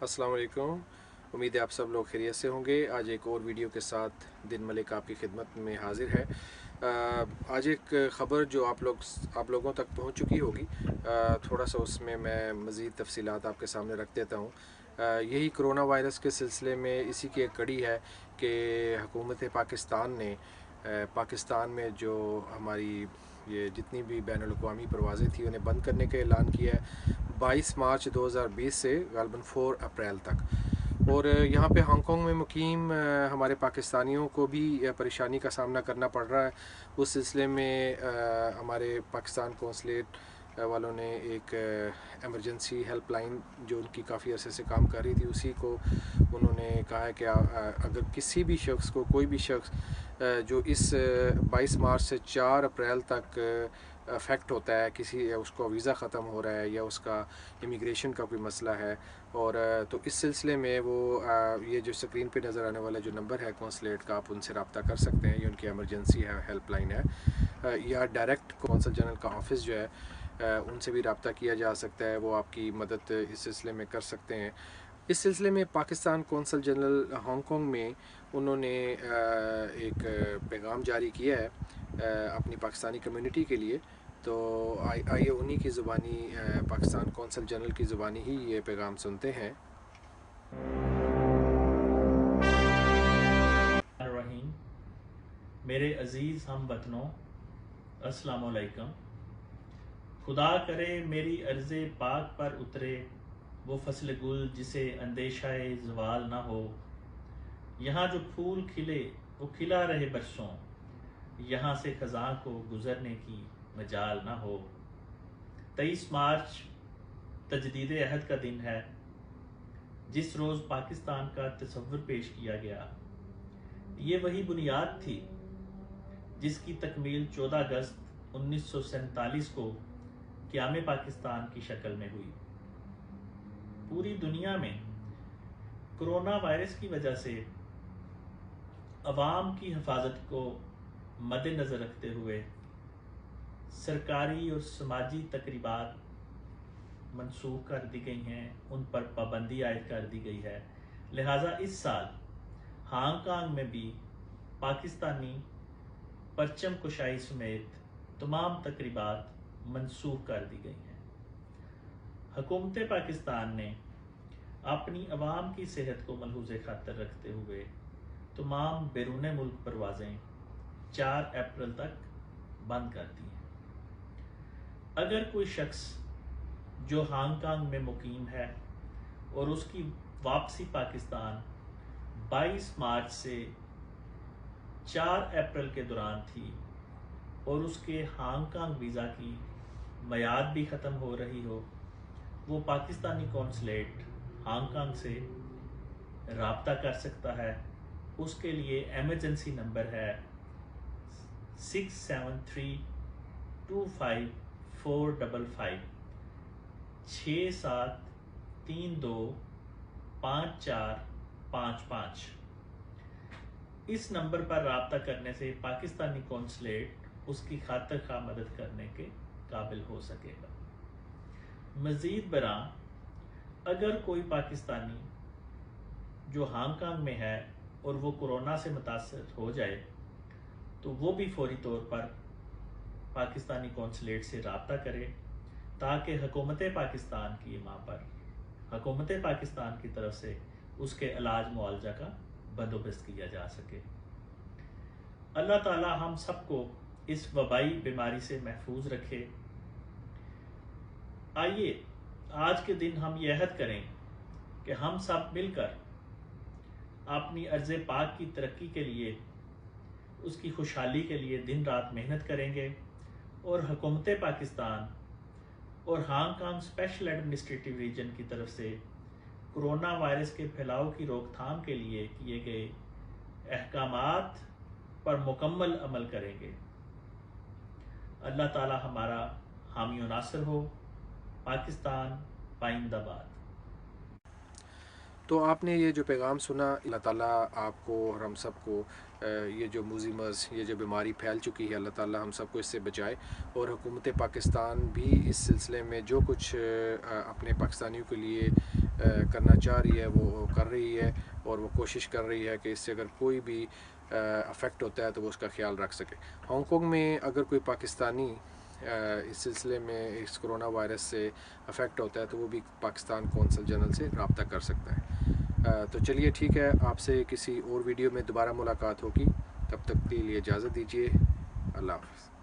अस्सलाम वालेकुम। उम्मीद है आप सब लोग खैरियत से होंगे। आज एक और वीडियो के साथ दिन मलिक आपकी खिदमत में हाजिर है। आज एक ख़बर जो आप लोगों तक पहुंच चुकी होगी, थोड़ा सा उसमें मैं मज़ीद तफसीलात आपके सामने रख देता हूं। यही कोरोना वायरस के सिलसिले में इसी की एक कड़ी है कि हुकूमत पाकिस्तान ने पाकिस्तान में जो हमारी ये जितनी भी बैनुल अक़वामी परवाज़ें थी उन्हें बंद करने का ऐलान किया है 22 मार्च 2020 से गालबन 4 अप्रैल तक। और यहाँ पे हांगकांग में मुकीम हमारे पाकिस्तानियों को भी परेशानी का सामना करना पड़ रहा है। उस सिलसिले में हमारे पाकिस्तान कौंसलेट वालों ने एक एमरजेंसी हेल्पलाइन जो उनकी काफ़ी अरसे से काम कर रही थी उसी को उन्होंने कहा है कि अगर किसी भी शख्स को कोई भी शख्स जो इस 22 मार्च से 4 अप्रैल तक अफेक्ट होता है, किसी उसको वीज़ा ख़त्म हो रहा है या उसका इमिग्रेशन का कोई मसला है, और तो इस सिलसिले में वो ये जो स्क्रीन पे नज़र आने वाला जो नंबर है कौंसलेट का, आप उनसे रब्ता कर सकते हैं। ये उनकी एमरजेंसी है हेल्पलाइन है, या डायरेक्ट कौंसल जनरल का ऑफ़िस जो है उनसे भी रब्ता किया जा सकता है। वो आपकी मदद इस सिलसिले में कर सकते हैं। इस सिलसिले में पाकिस्तान कौंसल जनरल हांगकांग में उन्होंने एक पैगाम जारी किया है अपनी पाकिस्तानी कम्युनिटी के लिए। तो आइए उन्हीं की ज़ुबानी पाकिस्तान कौंसल जनरल की ज़ुबानी ही ये पैगाम सुनते हैं। रहीम, मेरे अजीज़ हम वतनों, अस्सलाम वालेकुम। खुदा करे मेरी अर्ज़ पाक पर उतरे वो फसल गुल जिसे अंदेशाए ज़वाल ना हो। यहाँ जो फूल खिले वो खिला रहे बरसों, यहाँ से ख़ज़ां को गुज़रने की मजाल ना हो। 23 मार्च तजदीद अहद का दिन है, जिस रोज़ पाकिस्तान का तसव्वुर पेश किया गया। ये वही बुनियाद थी जिसकी तकमील 14 अगस्त 1947 को क़याम पाकिस्तान की शक्ल में हुई। पूरी दुनिया में कोरोना वायरस की वजह से अवाम की हिफाजत को मद्देनज़र रखते हुए सरकारी और समाजी तकरीबात मनसूख कर दी गई हैं, उन पर पाबंदी आयद कर दी गई है। लिहाजा इस साल हांगकांग में भी पाकिस्तानी परचम कुशाई समेत तमाम तकरीबात मनसूख कर दी गई हैं। हुकूमत पाकिस्तान ने अपनी अवाम की सेहत को मलहूज़ खातर रखते हुए तमाम बैरून मुल्क परवाज़ें 4 अप्रैल तक बंद कर दी हैं। अगर कोई शख्स जो हांगकांग में मुकीम है और उसकी वापसी पाकिस्तान 22 मार्च से 4 अप्रैल के दौरान थी और उसके हांगकांग वीज़ा की मियाद भी ख़त्म हो रही हो, वो पाकिस्तानी कौंसलेट हांगकांग से रब्ता कर सकता है। उसके लिए एमरजेंसी नंबर है 67325455 67325455। इस नंबर पर रब्ता करने से पाकिस्तानी कौंसलेट उसकी खातिर खा मदद करने के काबिल हो सकेगा। मज़ीद बरां, अगर कोई पाकिस्तानी जो हांगकांग में है और वो कोरोना से मुतासर हो जाए तो वो भी फौरी तौर पर पाकिस्तानी कौंसलेट से रब्ता करे, ताकि हुकूमत पाकिस्तान की माँ पर हुकूमत पाकिस्तान की तरफ से उसके इलाज मुआवजा का बंदोबस्त किया जा सके। अल्लाह ताला हम सबको इस वबाई बीमारी से महफूज रखे। आइए आज के दिन हम ये अहद करें कि हम सब मिलकर अपनी अर्ज़ पाक की तरक्की के लिए, उसकी खुशहाली के लिए दिन रात मेहनत करेंगे और हुकूमत पाकिस्तान और हांगकांग स्पेशल एडमिनिस्ट्रेटिव रीजन की तरफ से कोरोना वायरस के फैलाव की रोकथाम के लिए किए गए अहकामात पर मुकम्मल अमल करेंगे। अल्लाह ताला हमारा हामी और नासिर हो। पाकिस्तान पाइंदाबाद। तो आपने ये जो पैगाम सुना, अल्लाह ताला आपको और हम सबको ये जो मुज़िमस, ये जो बीमारी फैल चुकी है, अल्लाह ताला हम सबको इससे बचाए। और हुकूमत पाकिस्तान भी इस सिलसिले में जो कुछ अपने पाकिस्तानियों के लिए करना चाह रही है वो कर रही है, और वो कोशिश कर रही है कि इससे अगर कोई भी अफेक्ट होता है तो वो उसका ख्याल रख सके। हांगकॉन्ग में अगर कोई पाकिस्तानी इस सिलसिले में इस कोरोना वायरस से अफेक्ट होता है तो वो भी पाकिस्तान कौंसल जनरल से रब्ता कर सकता है। तो चलिए ठीक है, आपसे किसी और वीडियो में दोबारा मुलाकात होगी, तब तक के लिए इजाज़त दीजिए। अल्लाह हाफ़िज़।